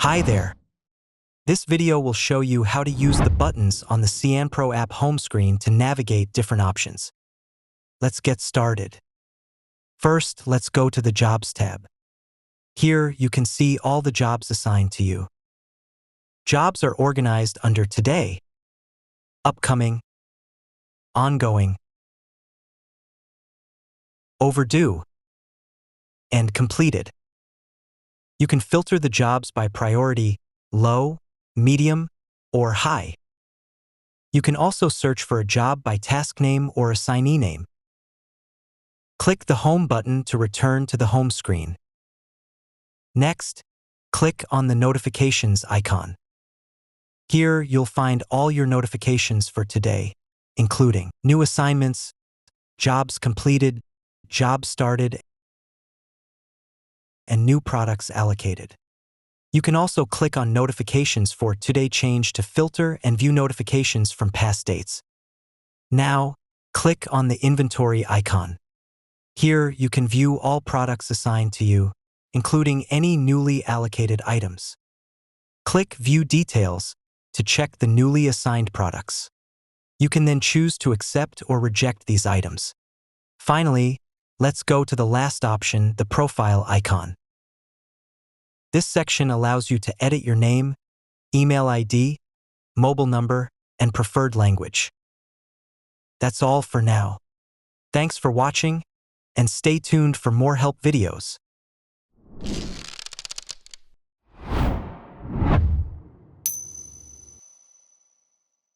Hi there. This video will show you how to use the buttons on the Syanpro app home screen to navigate different options. Let's get started. First, let's go to the Jobs tab. Here, you can see all the jobs assigned to you. Jobs are organized under Today, Upcoming, Ongoing, Overdue, and Completed. You can filter the jobs by priority, low, medium, or high. You can also search for a job by task name or assignee name. Click the Home button to return to the home screen. Next, click on the Notifications icon. Here, you'll find all your notifications for today, including new assignments, jobs completed, jobs started, and new products allocated. You can also click on Notifications for Today Change to filter and view notifications from past dates. Now, click on the Inventory icon. Here, you can view all products assigned to you, including any newly allocated items. Click View Details to check the newly assigned products. You can then choose to accept or reject these items. Finally, let's go to the last option, the Profile icon. This section allows you to edit your name, email ID, mobile number, and preferred language. That's all for now. Thanks for watching, and stay tuned for more help videos.